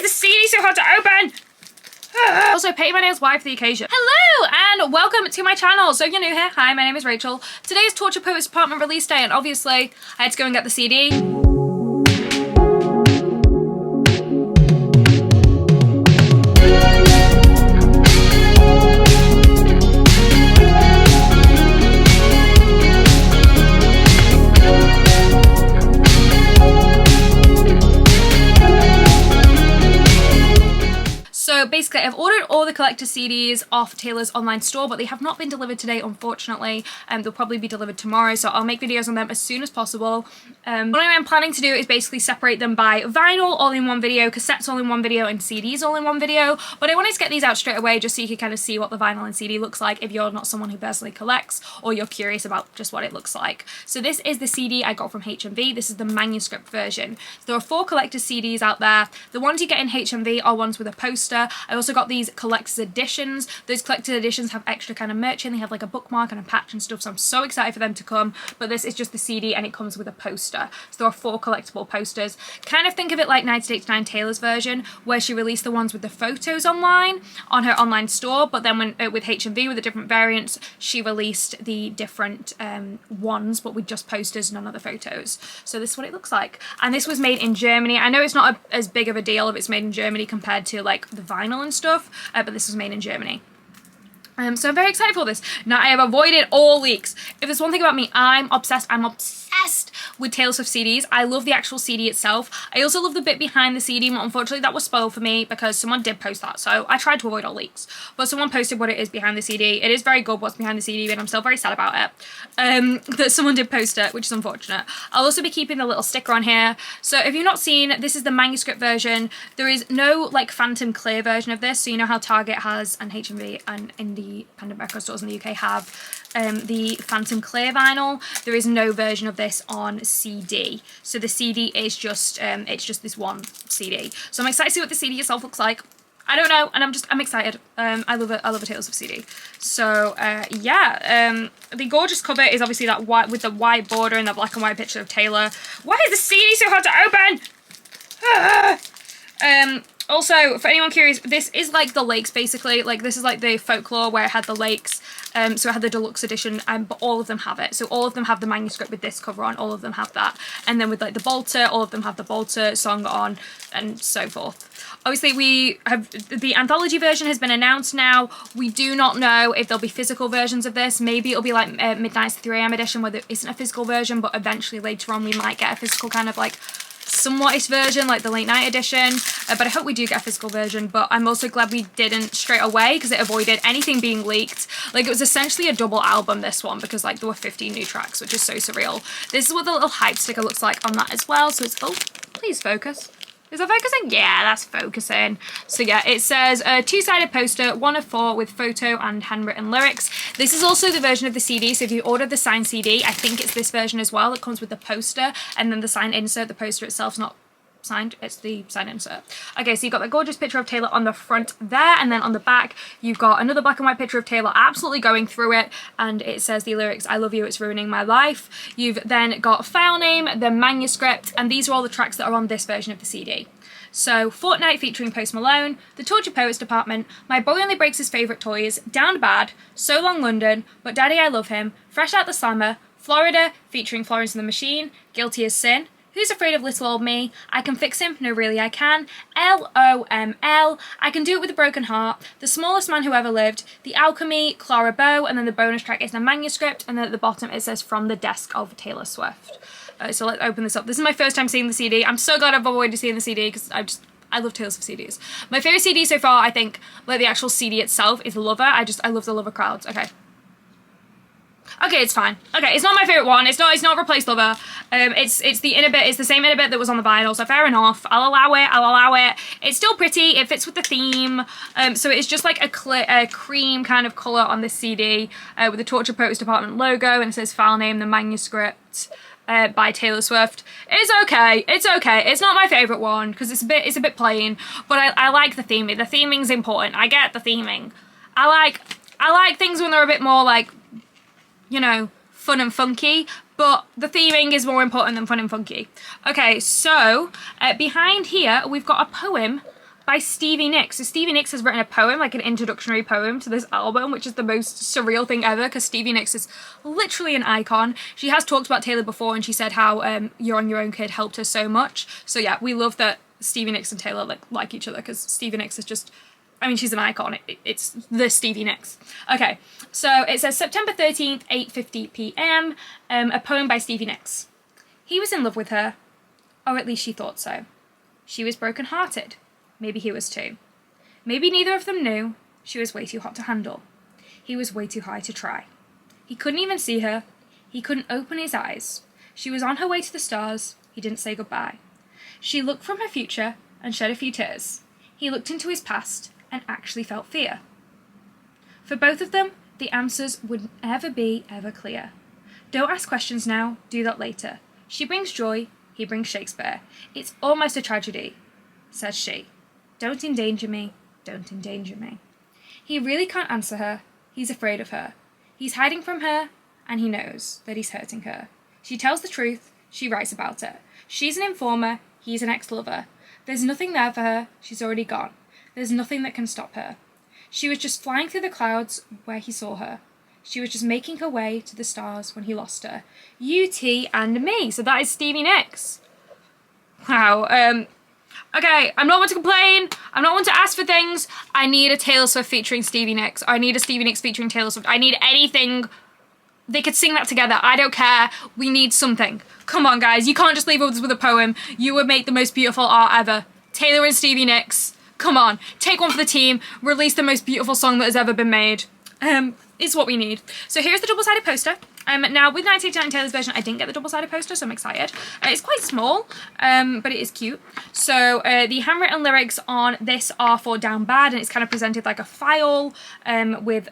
is the CD so hard to open? Also, painted my nails wide for the occasion. Hello and welcome to my channel. So if you're new here, hi, my name is Rachel. Today is Torture Poets Department release day, and obviously I had to go and get the CD. So basically, I've ordered all the collector CDs off Taylor's online store, but they have not been delivered today, unfortunately. They'll probably be delivered tomorrow, so I'll make videos on them as soon as possible. What I'm planning to do is basically separate them by vinyl all in one video, cassettes all in one video, and CDs all in one video. But I wanted to get these out straight away just so you can kind of see what the vinyl and CD looks like if you're not someone who personally collects or you're curious about just what it looks like. So this is the CD I got from HMV. This is the manuscript version. There are 4 collector CDs out there. The ones you get in HMV are ones with a poster. I also got these collector's editions. Those collector's editions have extra kind of merch in. They have like a bookmark and a patch and stuff, so I'm so excited for them to come. But this is just the CD and it comes with a poster. So there are 4 collectible posters. Kind of think of it like 1989 Taylor's version, where she released the ones with the photos online on her online store, but then when with HMV with the different variants, she released the different ones, but with just posters, none of the photos. So this is what it looks like. And this was made in Germany. I know it's not as big of a deal if it's made in Germany compared to like the vinyl and stuff, but this was made in Germany. So I'm very excited for this. Now, I have avoided all leaks. If there's one thing about me, I'm obsessed with Taylor Swift CDs. I love the actual CD itself. I also love the bit behind the CD, but unfortunately that was spoiled for me because someone did post that, so I tried to avoid all leaks. But someone posted what it is behind the CD. It is very good what's behind the CD, and I'm still very sad about it. That someone did post it, which is unfortunate. I'll also be keeping the little sticker on here. So if you've not seen, this is the manuscript version. There is no like phantom clear version of this, so you know how Target has and HMV and independent record stores in the UK have the phantom clear vinyl. There is no version of this on CD, so the CD is just it's just this one CD. So I'm excited to see what the CD itself looks like. I don't know, and I'm excited. I love a Taylor Swift CD. So yeah, the gorgeous cover is obviously that white with the white border and the black and white picture of Taylor. Why is the CD so hard to open? Also, for anyone curious, this is like the lakes, basically. Like, this is like the folklore where it had the lakes. So it had the deluxe edition, but all of them have it. So all of them have the manuscript with this cover on. All of them have that. And then with like the Bolter, all of them have the Bolter song on, and so forth. Obviously, we have the anthology version has been announced now. We do not know if there'll be physical versions of this. Maybe it'll be like Midnight's 3 AM edition where there isn't a physical version, but eventually later on we might get a physical kind of like somewhat-ish version, like the late night edition, but I hope we do get a physical version. But I'm also glad we didn't straight away, because it avoided anything being leaked. Like, it was essentially a double album, this one, because like there were 15 new tracks, which is so surreal. This is what the little hype sticker looks like on that as well. So it's, oh, please focus. Is that focusing? Yeah, that's focusing. So yeah, it says a 2-sided poster, 1 of 4 with photo and handwritten lyrics. This is also the version of the CD, so if you order the signed CD, I think it's this version as well. It comes with the poster and then the signed insert. The poster itself's not signed, it's the signed insert. Okay, so you've got the gorgeous picture of Taylor on the front there, and then on the back you've got another black and white picture of Taylor absolutely going through it, and it says the lyrics, "I love you, it's ruining my life." You've then got file name, the manuscript, and these are all the tracks that are on this version of the CD. So, Fortnite featuring Post Malone, The Torture Poets Department, My Boy Only Breaks His Favourite Toys, Down Bad, So Long London, But Daddy I Love Him, Fresh Out the Slammer, Florida featuring Florence and the Machine, Guilty as Sin, Who's Afraid of Little Old Me, I Can Fix Him, No Really I Can, LOML, I Can Do It With a Broken Heart, The Smallest Man Who Ever Lived, The Alchemy, Clara Bow, and then the bonus track is the manuscript, and then at the bottom it says From the Desk of Taylor Swift. So let's open this up. This is my first time seeing the CD. I'm so glad I've avoided seeing the CD because I love Taylor Swift CDs. My favourite CD so far, I think, like the actual CD itself, is Lover. I love the Lover crowds. Okay. Okay, it's fine. Okay, it's not my favourite one. It's not replaced Lover. It's the inner bit. It's the same inner bit that was on the vinyl, so fair enough. I'll allow it. It's still pretty. It fits with the theme. So it's just like a cream kind of colour on this CD with the Torture Poets Department logo, and it says file name, the manuscript. By Taylor Swift. It's okay. It's okay. It's not my favourite one because it's a bit plain, but I like the theming. The theming's important. I get the theming. I like things when they're a bit more like, you know, fun and funky, but the theming is more important than fun and funky. Okay, so behind here we've got a poem by Stevie Nicks. So Stevie Nicks has written a poem, like an introductory poem to this album, which is the most surreal thing ever because Stevie Nicks is literally an icon. She has talked about Taylor before and she said how You're on Your Own Kid helped her so much. So yeah, we love that Stevie Nicks and Taylor like each other because Stevie Nicks is just, I mean, she's an icon. It's the Stevie Nicks. Okay, so it says September 13th, 8:50 p.m, a poem by Stevie Nicks. He was in love with her, or at least she thought so. She was broken-hearted. Maybe he was too. Maybe neither of them knew. She was way too hot to handle. He was way too high to try. He couldn't even see her. He couldn't open his eyes. She was on her way to the stars. He didn't say goodbye. She looked from her future and shed a few tears. He looked into his past and actually felt fear. For both of them, the answers would never be ever clear. Don't ask questions now, do that later. She brings joy, he brings Shakespeare. It's almost a tragedy, says she. Don't endanger me, don't endanger me. He really can't answer her, he's afraid of her. He's hiding from her, and he knows that he's hurting her. She tells the truth, she writes about it. She's an informer, he's an ex-lover. There's nothing there for her, she's already gone. There's nothing that can stop her. She was just flying through the clouds where he saw her. She was just making her way to the stars when he lost her. You, T, and me. So that is Stevie Nicks. Wow. Okay, I'm not one to complain. I'm not one to ask for things. I need a Taylor Swift featuring Stevie Nicks. I need a Stevie Nicks featuring Taylor Swift. I need anything. They could sing that together. I don't care. We need something. Come on, guys. You can't just leave us with a poem. You would make the most beautiful art ever. Taylor and Stevie Nicks. Come on. Take one for the team. Release the most beautiful song that has ever been made. Is what we need. So here's the double-sided poster. Now with 1989 Taylor's version, I didn't get the double-sided poster, so I'm excited. It's quite small, but it is cute. So the handwritten lyrics on this are for Down Bad, and it's kind of presented like a file with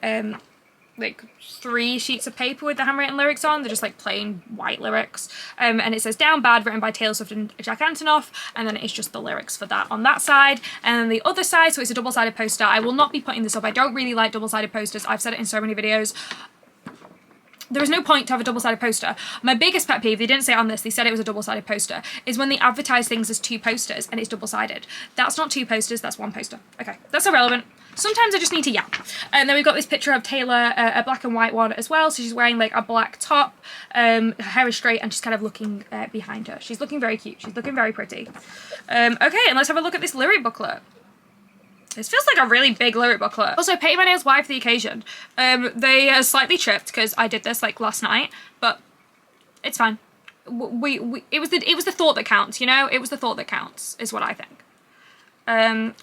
like 3 sheets of paper with the handwritten lyrics on. They're just like plain white lyrics. And it says Down Bad, written by Taylor Swift and Jack Antonoff, and then it's just the lyrics for that on that side. And then the other side, so it's a double-sided poster. I will not be putting this up. I don't really like double-sided posters. I've said it in so many videos. There is no point to have a double-sided poster. My biggest pet peeve, they didn't say it on this, they said it was a double-sided poster, is when they advertise things as 2 posters and it's double-sided. That's not 2 posters, that's 1 poster. Okay, that's irrelevant. Sometimes I just need to yap. And then we've got this picture of Taylor, a black and white one as well. So she's wearing like a black top, her hair is straight, and she's kind of looking behind her. She's looking very cute. She's looking very pretty. Okay, and let's have a look at this lyric booklet. This feels like a really big lyric booklet. Also, painted my nails white for the occasion. They are slightly chipped because I did this like last night, but it's fine. It was the thought that counts, you know? It was the thought that counts, is what I think.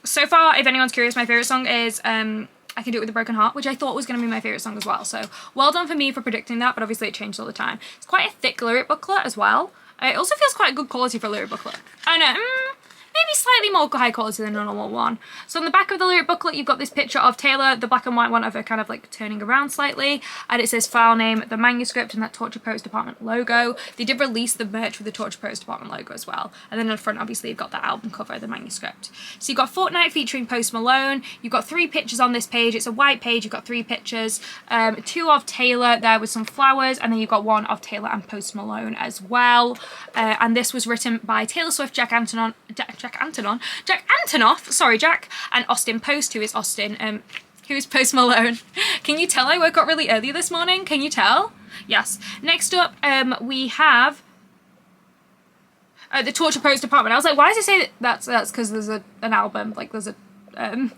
So far, if anyone's curious, my favourite song is I Can Do It With a Broken Heart, which I thought was going to be my favourite song as well. So well done for me for predicting that, but obviously it changed all the time. It's quite a thick lyric booklet as well. It also feels quite good quality for a lyric booklet. I know, maybe slightly more high quality than a normal one. So on the back of the lyric booklet, you've got this picture of Taylor, the black and white one of her kind of like turning around slightly, and it says file name, the manuscript, and that Torture Poets Department logo. They did release the merch with the Torture Poets Department logo as well. And then on the front, obviously, you've got the album cover, the manuscript. So you've got Fortnite featuring Post Malone. You've got 3 pictures on this page. It's a white page. You've got 3 pictures. 2 of Taylor there with some flowers, and then you've got 1 of Taylor and Post Malone as well. And this was written by Taylor Swift, Jack Antonoff, sorry, Jack, and Austin Post, who is Austin, who is Post Malone. Can you tell I woke up really early this morning? Can you tell? Yes. Next up, we have the Torture Poets Department. I was like, why does it say that? That's because there's an album, like there's a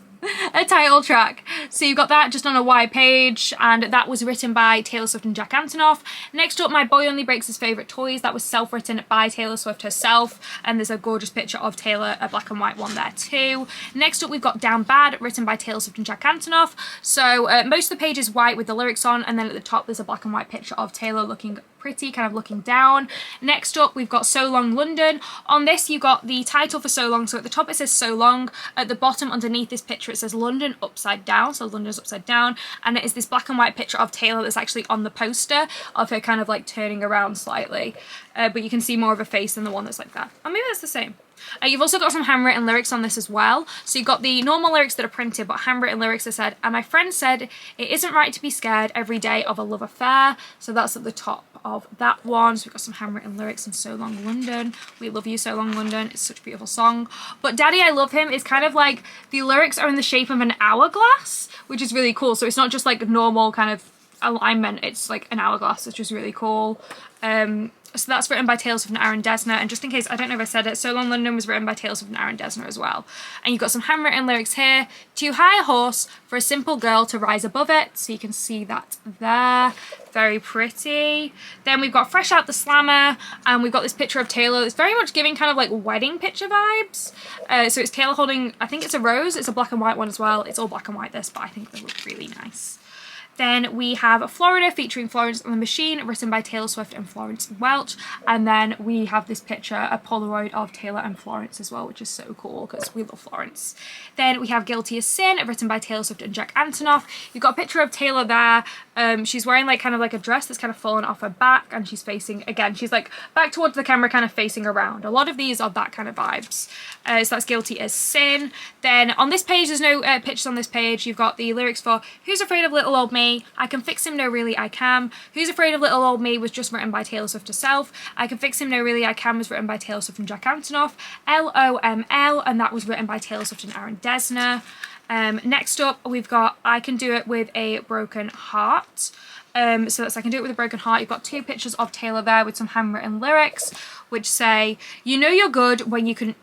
title track. So you've got that just on a white page, and that was written by Taylor Swift and Jack Antonoff. Next up, My Boy Only Breaks His Favourite Toys. That was self-written by Taylor Swift herself, and there's a gorgeous picture of Taylor, a black and white one there too. Next up, we've got Down Bad, written by Taylor Swift and Jack Antonoff. So most of the page is white with the lyrics on, and then at the top there's a black and white picture of Taylor looking pretty, kind of looking down. Next up, we've got So Long London. On this, you got the title for So Long. So at the top it says So Long. At the bottom underneath this picture it says London upside down. So London's upside down, and it is this black and white picture of Taylor that's actually on the poster of her kind of like turning around slightly. But you can see more of a face than the one that's like that. Or maybe that's the same. You've also got some handwritten lyrics on this as well. So you've got the normal lyrics that are printed, but handwritten lyrics that said, and my friend said, it isn't right to be scared every day of a love affair. So that's at the top of that one. So we've got some handwritten lyrics in So Long London. We love you, So Long London. It's such a beautiful song. But Daddy, I Love Him is kind of like, the lyrics are in the shape of an hourglass, which is really cool. So it's not just like normal kind of alignment, it's like an hourglass, which is really cool. So that's written by Taylor Swift and Aaron Dessner, and just in case, I don't know if I said it, So Long London was written by Taylor Swift and Aaron Dessner as well. And you've got some handwritten lyrics here. Too high a horse for a simple girl to rise above it, so you can see that there. Very pretty. Then we've got Fresh Out the Slammer, and we've got this picture of Taylor. It's very much giving kind of like wedding picture vibes. So it's Taylor holding, I think it's a rose, it's a black and white one as well. It's all black and white this, but I think they look really nice. Then we have Florida featuring Florence and the Machine, written by Taylor Swift and Florence Welch. And then we have this picture, a Polaroid of Taylor and Florence as well, which is so cool because we love Florence. Then we have Guilty as Sin, written by Taylor Swift and Jack Antonoff. You've got a picture of Taylor there. She's wearing like kind of like a dress that's kind of fallen off her back, and she's facing, again, she's like back towards the camera, kind of facing around. A lot of these are that kind of vibes. So that's Guilty as Sin. Then on this page, there's no pictures on this page. You've got the lyrics for Who's Afraid of Little Old Me? I Can Fix Him, No Really I Can. Who's Afraid of Little Old Me was just written by Taylor Swift herself. I Can Fix Him, No Really I Can was written by Taylor Swift and Jack Antonoff. LOML, and that was written by Taylor Swift and Aaron Dessner. Next up, we've got I Can Do It With a Broken Heart. So that's I Can Do It With a Broken Heart. You've got two pictures of Taylor there with some handwritten lyrics, which say, you know you're good when you can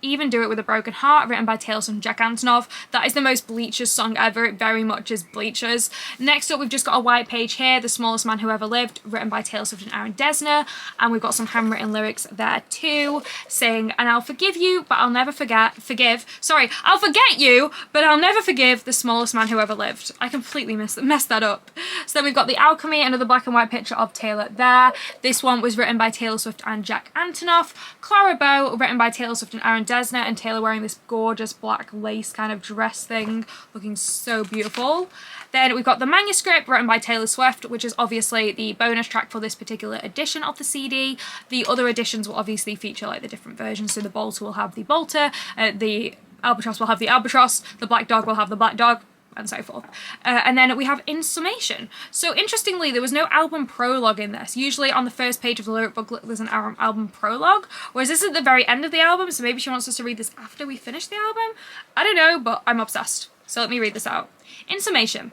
even do it with a broken heart, written by Taylor Swift and Jack Antonoff. That is the most Bleachers song ever. It very much is Bleachers. Next up, we've just got a white page here, The Smallest Man Who Ever Lived, written by Taylor Swift and Aaron Dessner. And we've got some handwritten lyrics there too, saying, and I'll forgive you, but I'll never I'll forget you, but I'll never forgive the smallest man who ever lived. I completely messed that up. So then we've got The Alchemy, another black and white picture of Taylor there. This one was written by Taylor Swift and Jack Antonoff. Clara Bow, written by Taylor Swift and Aaron Dessner, and Taylor wearing this gorgeous black lace kind of dress thing, looking so beautiful. Then we've got The Manuscript, written by Taylor Swift, which is obviously the bonus track for this particular edition of the CD. The other editions will obviously feature like the different versions, so the Bolter will have the Bolter, the Albatross will have the Albatross, the Black Dog will have the Black Dog, and so forth. And then we have In Summation. So interestingly, there was no album prologue in this. Usually on the first page of the lyric booklet there's an album prologue, whereas this is at the very end of the album, so maybe she wants us to read this after we finish the album? I don't know, but I'm obsessed. So let me read this out. In summation.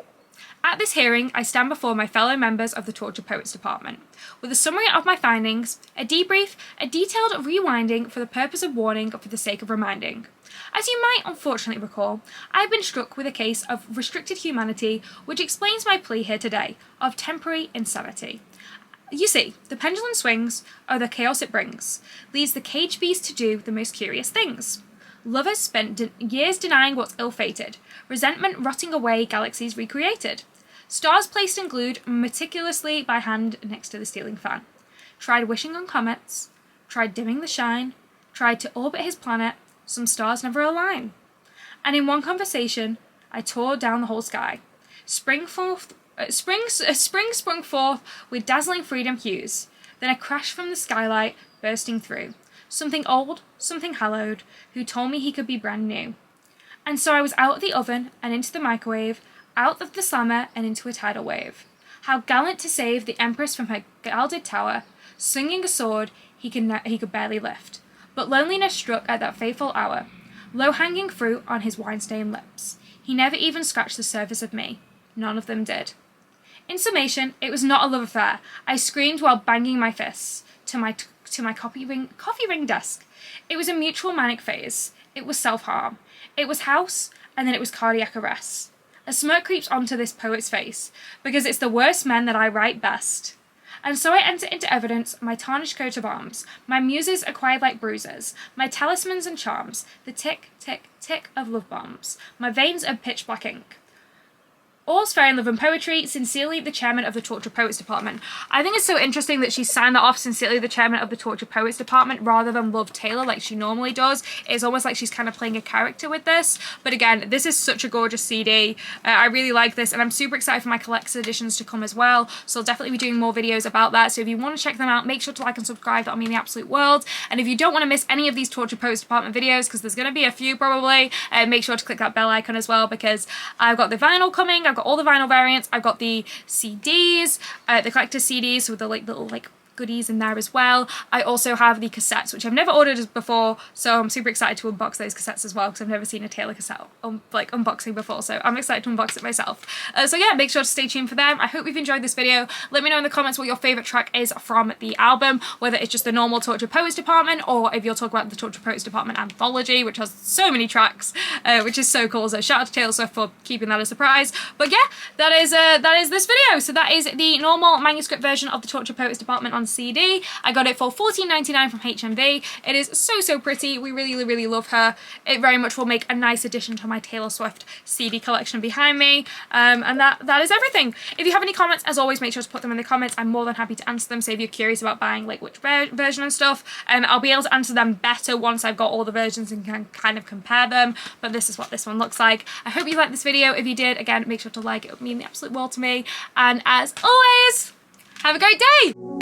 At this hearing, I stand before my fellow members of the Tortured Poets Department with a summary of my findings, a debrief, a detailed rewinding for the purpose of warning or for the sake of reminding. As you might unfortunately recall, I have been struck with a case of restricted humanity which explains my plea here today of temporary insanity. You see, the pendulum swings, or the chaos it brings, leads the caged beast to do the most curious things. Lovers spent years denying what's ill-fated, resentment rotting away galaxies recreated. Stars placed and glued meticulously by hand next to the stealing fan. Tried wishing on comets, tried dimming the shine, tried to orbit his planet, some stars never align. And in one conversation, I tore down the whole sky. Spring sprung forth with dazzling freedom hues. Then a crash from the skylight bursting through. Something old, something hallowed, who told me he could be brand new. And so I was out of the oven and into the microwave, out of the slammer and into a tidal wave. How gallant to save the Empress from her gilded tower, swinging a sword he could barely lift. But loneliness struck at that fateful hour, low-hanging fruit on his wine-stained lips. He never even scratched the surface of me. None of them did. In summation, it was not a love affair. I screamed while banging my fists to my coffee ring desk. It was a mutual manic phase. It was self-harm. It was house, and then it was cardiac arrest. A smirk creeps onto this poet's face, because it's the worst men that I write best. And so I enter into evidence my tarnished coat of arms, my muses acquired like bruises, my talismans and charms, the tick, tick, tick of love bombs, my veins of pitch black ink. All's Fair in Love and Poetry, sincerely the chairman of the Torture Poets Department. I think it's so interesting that she signed that off, sincerely the chairman of the Torture Poets Department, rather than Love Taylor like she normally does. It's almost like she's kind of playing a character with this. But again, this is such a gorgeous CD. I really like this, and I'm super excited for my collector's editions to come as well. So I'll definitely be doing more videos about that. So if you want to check them out, make sure to like and subscribe. That'll mean the absolute world. And if you don't want to miss any of these Torture Poets Department videos, because there's going to be a few probably, make sure to click that bell icon as well, because I've got the vinyl coming. I've got all the vinyl variants. I've got the CDs, the collector's CDs with the like little like goodies in there as well. I also have the cassettes, which I've never ordered before, so I'm super excited to unbox those cassettes as well, because I've never seen a Taylor cassette like unboxing before, so I'm excited to unbox it myself. So yeah, make sure to stay tuned for them. I hope you've enjoyed this video. Let me know in the comments what your favourite track is from the album, whether it's just the normal Torture Poets Department, or if you'll talk about the Torture Poets Department anthology, which has so many tracks, which is so cool. So shout out to Taylor Swift for keeping that a surprise. But yeah, that is this video. So that is the normal manuscript version of the Torture Poets Department on CD. I got it for $14.99 from HMV. It is so pretty. We really love her. It very much will make a nice addition to my Taylor Swift CD collection behind me. And that is everything. If you have any comments, as always, make sure to put them in the comments. I'm more than happy to answer them. So if you're curious about buying like which version and stuff, I'll be able to answer them better once I've got all the versions and can kind of compare them. But this is what this one looks like. I hope you liked this video. If you did, again, make sure to like it. It would mean the absolute world to me. And as always, have a great day!